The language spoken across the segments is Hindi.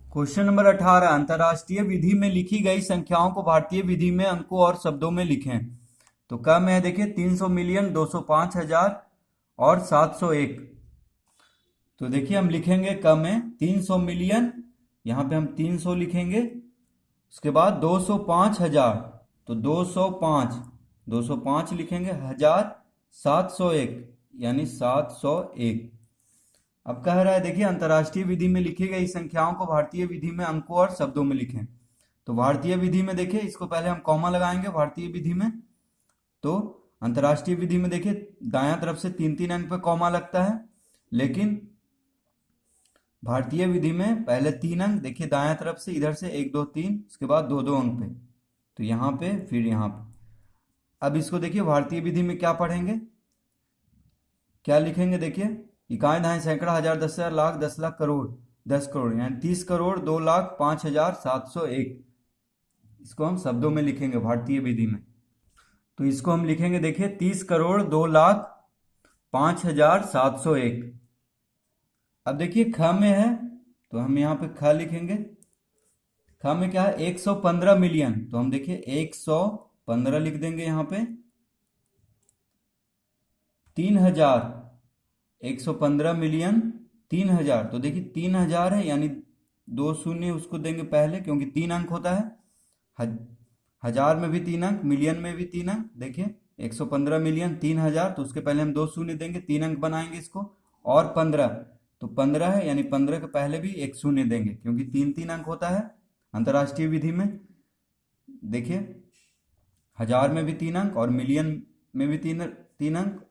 क्वेश्चन नंबर 18, अंतरराष्ट्रीय विधि में लिखी गई संख्याओं को भारतीय विधि में अंकों और शब्दों में लिखें। तो क में है देखिए 300 मिलियन, 205,000 और 701। तो देखिए हम लिखेंगे क में 300 मिलियन, यहाँ पे हम 300 लिखेंगे, उसके बाद 205,000, तो 205 लिखेंगे, 1000 701 यानी 701। अब कह रहा है देखिए अंतरराष्ट्रीय विधि में लिखी गई संख्याओं को भारतीय विधि में अंकों और शब्दों में लिखें। तो भारतीय विधि में देखिए इसको पहले हम कॉमा लगाएंगे भारतीय विधि में। तो अंतरराष्ट्रीय विधि में देखिए दायां तरफ से 3-3 अंक पे कॉमा लगता है, लेकिन भारतीय विधि में पहले 3 अंक, देखिए दायां तरफ से इधर से 1 2 3, उसके बाद 2 2 अंक पे, तो यहाँ पे फिर यहाँ पे। अब इसको देखिए भारतीय विधि में क्या पढ़ेंगे, क्या लिखेंगे, देखिए इकाई, दहाई, सैकड़ा, हजार, 10,000, लाख, 10 लाख, करोड़, 10 करोड़ यानी 30 करोड़ 2 लाख 5,701। इसको हम शब्दों में लिखेंगे भारतीय विधि में। तो इसको हम लिखेंगे देखिए 30 करोड़ 2 लाख 5,701। अब देखिए ख में है तो हम यहाँ पे ख लिखेंगे। ख में क्या है 115 मिलियन, तो हम देखिए 115 लिख देंगे यहाँ पे। 3,000, 115 मिलियन 3,000, तो देखिए 3,000 है यानी 2 शून्य उसको देंगे पहले, क्योंकि 3 अंक होता है। हजार में भी 3 अंक, मिलियन में भी 3 अंक। देखिए 115 मिलियन 3,000, तो उसके पहले हम 2 शून्य देंगे, 3 अंक बनाएंगे इसको। और 15, तो 15 है यानी 15 के पहले भी 1 शून्य देंगे, क्योंकि 3-3 अंक होता है अंतरराष्ट्रीय विधि में। देखिए हजार में भी 3 अंक और मिलियन में भी 3 अंक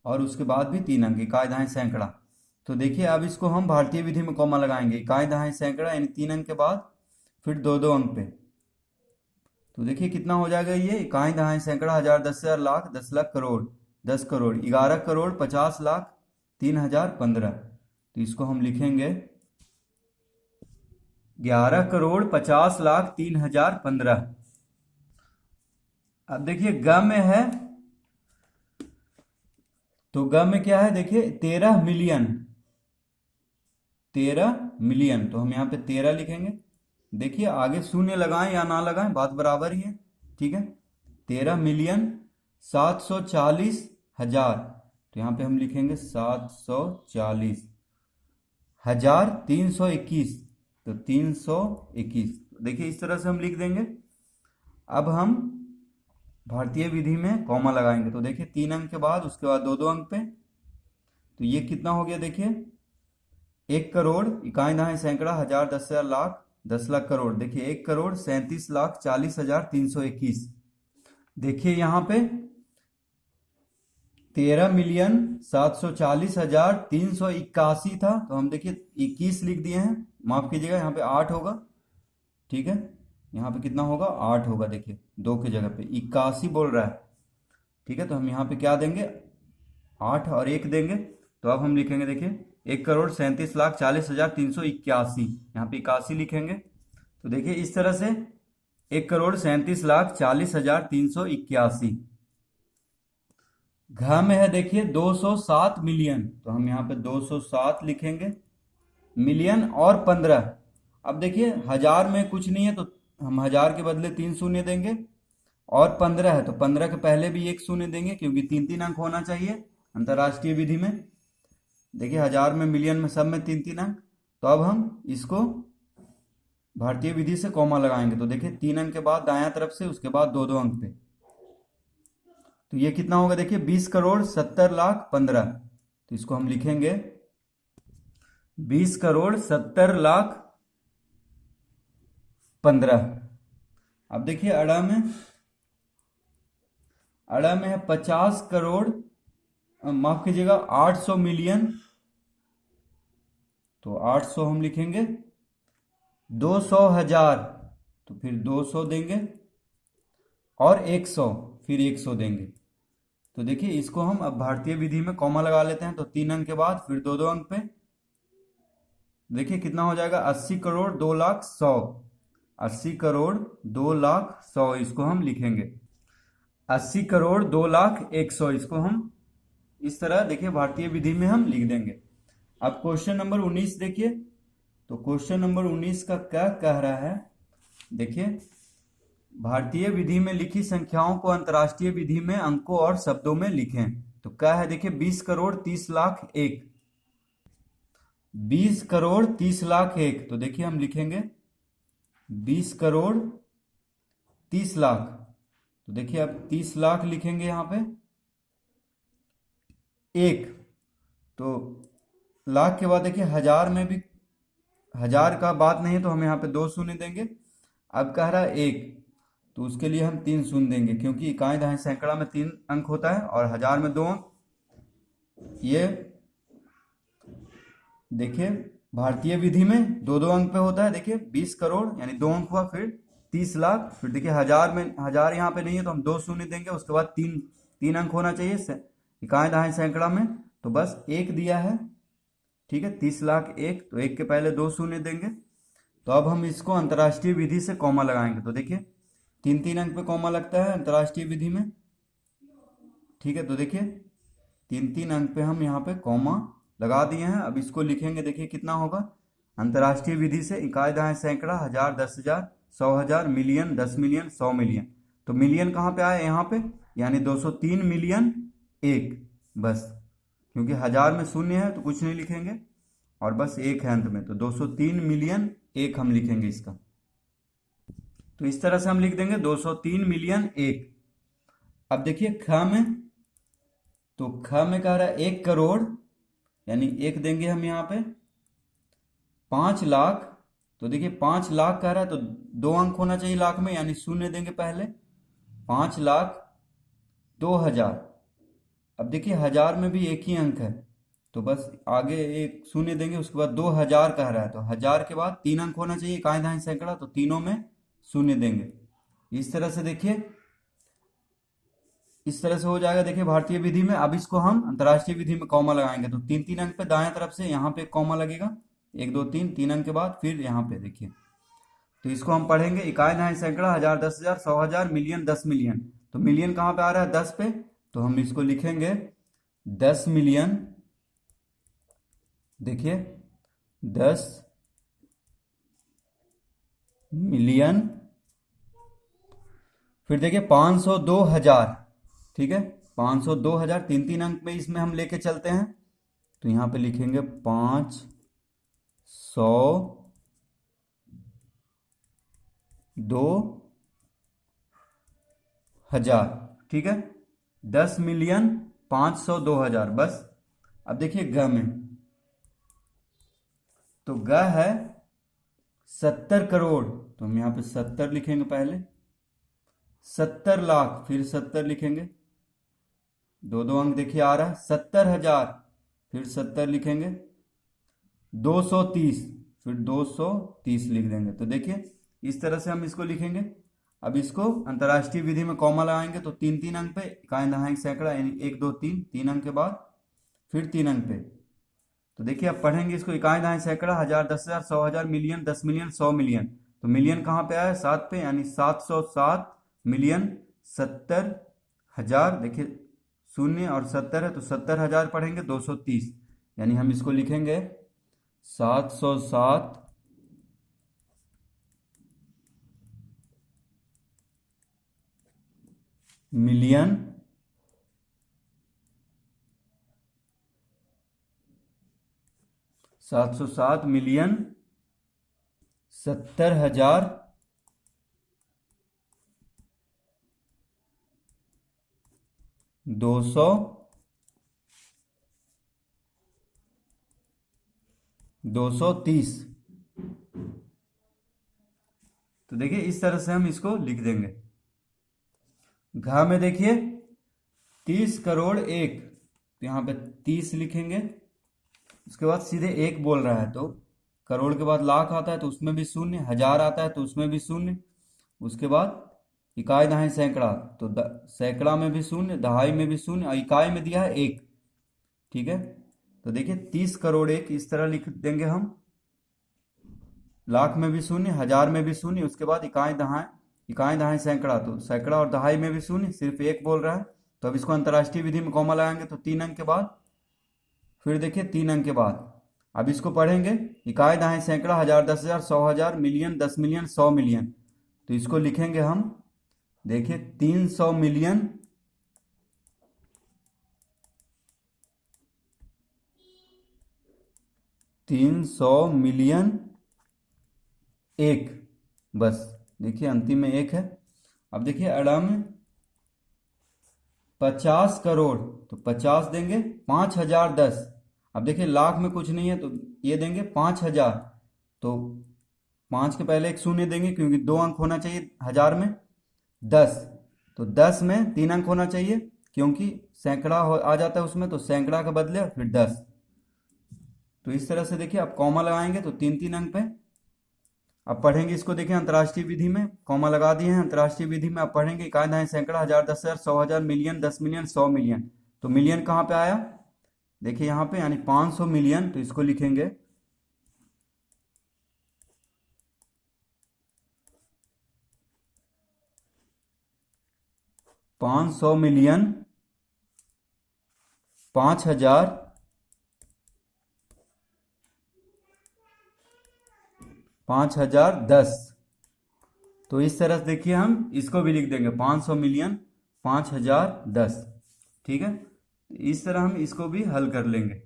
और उसके बाद भी 3 अंक, इकाई, दहाई, सैकड़ा। तो देखिए अब इसको हम भारतीय विधि में कॉमा लगाएंगे, इकाई, दहाई, सैकड़ा यानी 3 अंक के बाद फिर 2 2 अंक पे। तो देखिए कितना हो जाएगा ये, इकाई, दहाई, सैकड़ा, हजार, 10,000, लाख, 10 लाख, करोड़, 10 करोड़, 11 करोड़ 50 लाख 3,015। तो इसको हम लिखेंगे 11 करोड़ 50 लाख 3,015। अब देखिए ग में है, तो ग में क्या है देखिए 13 मिलियन, 13 मिलियन, तो हम यहाँ पे 13 लिखेंगे। देखिए आगे शून्य लगाएं या ना लगाएं बात बराबर ही है, ठीक है। 13 मिलियन 740,000, तो यहाँ पे हम लिखेंगे 740 हजार 321, तो 321। देखिए इस तरह से हम लिख देंगे। अब हम भारतीय विधि में कॉमा लगाएंगे, तो देखिए 3 अंक के बाद उसके बाद 2 2 अंक पे। तो ये कितना हो गया देखिए 1 करोड़, इकाई, दहाई, सैकड़ा, हजार, 10,000, लाख, 10 लाख, करोड़। देखिए 1 करोड़ 37 लाख 40,321। देखिए यहाँ पे 13 मिलियन 740,381 था, तो हम देखिए 21 लिख दिए हैं, माफ कीजिएगा यहाँ पे 8 होगा, ठीक है। यहाँ पे कितना होगा 8 होगा, देखिए 2 की जगह पे 81 बोल रहा है, ठीक है। तो हम यहाँ पे क्या देंगे 8 और 1 देंगे। तो अब हम लिखेंगे देखिए 1 करोड़ 37 लाख 40,381, यहाँ पे 81 लिखेंगे। तो देखिए इस तरह से 1 करोड़ 37 लाख 40,381। घ में है देखिए 207 मिलियन, तो हम यहाँ पे 207 लिखेंगे, मिलियन और 15। अब देखिए हजार में कुछ नहीं है तो हम हजार के बदले 3 शून्य देंगे, और 15 है तो 15 के पहले भी 1 शून्य देंगे, क्योंकि 3-3 अंक होना चाहिए अंतरराष्ट्रीय विधि में। देखिए हजार में, मिलियन में, सब में 3-3 अंक। तो अब हम इसको भारतीय विधि से कॉमा लगाएंगे, तो देखिए 3 अंक के बाद दायां तरफ से, उसके बाद 2 2 अंक पे। तो ये कितना होगा देखिए 20 करोड़ 70 लाख 15, तो इसको हम लिखेंगे 20 करोड़ 70 लाख 15। अब देखिए अड़ा में है 50 करोड़, माफ कीजिएगा 800 मिलियन, तो 800 हम लिखेंगे। 200,000, तो फिर 200 देंगे, और 100 फिर 100 देंगे। तो देखिए इसको हम अब भारतीय विधि में कॉमा लगा लेते हैं, तो 3 अंक के बाद फिर 2 2 अंक पे। देखिए कितना हो जाएगा 80 करोड़ 2 लाख 100, 80 करोड़ 2 लाख 100, इसको हम लिखेंगे 80 करोड़ 2 लाख 100, इसको हम इस तरह देखिए भारतीय विधि में हम लिख देंगे। अब क्वेश्चन नंबर 19 देखिए, तो क्वेश्चन नंबर 19 का क्या कह रहा है, देखिए, भारतीय विधि में लिखी संख्याओं को अंतर्राष्ट्रीय विधि में अंकों और शब्दों में लिखें। तो क्या है, देखिए, 20 करोड़ 30 लाख 1, 20 करोड़ 30 लाख 1। तो देखिए हम लिखेंगे 20 करोड़ 30 लाख। तो देखिए अब 30 लाख लिखेंगे यहाँ पे 1। तो लाख के बाद देखिए हजार में भी, हजार का बात नहीं है तो हम यहाँ पे 2 शून्य देंगे। अब कह रहा है 1, तो उसके लिए हम 3 शून्य देंगे, क्योंकि इकाई दहाई सैकड़ा में 3 अंक होता है और हजार में 2 अंक। ये देखिए भारतीय विधि में 2-2 अंक पे होता है। देखिए 20 करोड़ यानी 2 अंक हुआ, फिर 30 लाख, फिर देखिए हजार में, हजार यहाँ पे नहीं है तो हम 2 शून्य देंगे, उसके बाद 3 अंक होना चाहिए इकाई दहाई सैकड़ा में, तो बस 1 दिया है। ठीक है, 30 लाख 1, तो 1 के पहले 2 शून्य देंगे। तो अब हम इसको अंतर्राष्ट्रीय विधि से कॉमा लगाएंगे। तो देखिए 3-3 अंक पे कॉमा लगता है अंतर्राष्ट्रीय विधि में। ठीक है, तो देखिए 3-3 अंक पे हम यहाँ पे कॉमा लगा दिए हैं। अब इसको लिखेंगे, देखिए कितना होगा, अंतर्राष्ट्रीय विधि से इकाई दहाई सैकड़ा, हजार, 10,000, 100,000, मिलियन, 10 मिलियन, 100 मिलियन। तो मिलियन कहाँ पे आया, यहाँ पे, यानी 203 मिलियन 1, बस, क्योंकि हजार में शून्य है तो कुछ नहीं लिखेंगे और बस 1 है अंत में, तो 203 मिलियन 1 हम लिखेंगे इसका। तो इस तरह से हम लिख देंगे 203 मिलियन 1। अब देखिए ख में, तो ख में कह रहा है 1 करोड़, यानी 1 देंगे हम यहाँ पे 5 लाख। तो देखिए 5 लाख कह रहा है तो 2 अंक होना चाहिए लाख में, यानी शून्य देंगे पहले, 5 लाख 2,000। अब देखिए हजार में भी 1 ही अंक है तो बस आगे 1 शून्य देंगे, उसके बाद 2,000 कह रहा है तो हजार के बाद 3 अंक होना चाहिए इकाई दहाई सैकड़ा, तो तीनों में शून्य देंगे। इस तरह से देखिए, इस तरह से हो जाएगा। देखिए भारतीय विधि में, अब इसको हम अंतर्राष्ट्रीय विधि में कॉमा लगाएंगे तो 3-3 अंक पे दाएं तरफ से यहाँ पे कॉमा लगेगा, 1 2 3, 3 अंक के बाद फिर यहाँ पे देखिए। तो इसको हम पढ़ेंगे इकाई दहाई सैकड़ा, हजार, 10,000, 100,000, मिलियन, 10 मिलियन। तो मिलियन कहाँ पे आ रहा है, 10 पे, तो हम इसको लिखेंगे 10 मिलियन। देखिए 10 मिलियन, फिर देखिए 502,000। ठीक है, 502,000, 3-3 अंक में इसमें हम लेके चलते हैं तो यहाँ पे लिखेंगे 502,000। ठीक है, 10 मिलियन 502,000, बस। अब देखिए ग में, तो ग है 70 करोड़, तो हम यहाँ पे 70 लिखेंगे पहले, 70 लाख, फिर 70 लिखेंगे, 2-2 अंक देखिए आ रहा है, 70,000, फिर 70 लिखेंगे, 230, फिर 230 लिख देंगे। तो देखिए इस तरह से हम इसको लिखेंगे। अब इसको अंतर्राष्ट्रीय विधि में कॉमा लगाएंगे तो 3-3 अंक पे इकाई दहाई सैकड़ा, यानी 1 2 3, 3 अंक के बाद फिर 3 अंक पे। तो देखिए अब पढ़ेंगे इसको, इकाई दहाई सैकड़ा, हजार, 10,000, 100,000, मिलियन, 10 मिलियन, 100 मिलियन। तो मिलियन कहाँ पे आया, 7 पे, यानी 707 मिलियन 70,000। देखिए शून्य और 70 है तो 70,000 पढ़ेंगे, 230, यानी हम इसको लिखेंगे 707 मिलियन 707 मिलियन 70,000 230। तो देखिए इस तरह से हम इसको लिख देंगे। घ में देखिए 30 करोड़ 1, तो यहाँ पे 30 लिखेंगे, उसके बाद सीधे 1 बोल रहा है तो करोड़ के बाद लाख आता है तो उसमें भी शून्य, हजार आता है तो उसमें भी शून्य, उसके बाद इकाई दहाई सैकड़ा, तो सैकड़ा में भी शून्य, दहाई में भी शून्य, और इकाई में दिया है 1। ठीक है, तो देखिए 30 करोड़ 1 इस तरह लिख देंगे हम, लाख में भी शून्य, हजार में भी शून्य, उसके बाद इकाई दहाई सैकड़ा, तो सैकड़ा और दहाई में भी शून्य, सिर्फ 1 बोल रहा है। तो अब इसको अंतर्राष्ट्रीय विधि में कॉमा लगाएंगे तो 3 अंक के बाद, फिर देखिए 3 अंक के बाद। अब इसको पढ़ेंगे, इकाई दहाई सैकड़ा हजार दस हजार 100,000 मिलियन 10 मिलियन 100 मिलियन। तो इसको लिखेंगे हम, देखिए 300 मिलियन 300 मिलियन एक, बस देखिए अंतिम में एक है। अब देखिए अड़म 50 करोड़, तो 50 देंगे 5,010। अब देखिए लाख में कुछ नहीं है तो ये देंगे 5,000, तो 5 के पहले एक शून्य देंगे क्योंकि 2 अंक होना चाहिए हजार में। 10, तो 10 में 3 अंक होना चाहिए क्योंकि सैकड़ा आ जाता है उसमें, तो सैकड़ा का बदले और फिर 10। तो इस तरह से देखिए आप कॉमा लगाएंगे तो 3 3 अंक पे। अब पढ़ेंगे इसको, देखिए अंतर्राष्ट्रीय विधि में कॉमा लगा दिए हैं। अंतर्राष्ट्रीय विधि में आप पढ़ेंगे इकाई दहाई सैकड़ा हजार दस हजार 100,000 मिलियन 10 मिलियन 100 मिलियन। तो मिलियन कहाँ पे आया, देखिए यहाँ पे, यानी 500 मिलियन। तो इसको लिखेंगे 500 मिलियन 5,000 5,010। तो इस तरह से देखिए हम इसको भी लिख देंगे 500 मिलियन 5,010। ठीक है, इस तरह हम इसको भी हल कर लेंगे।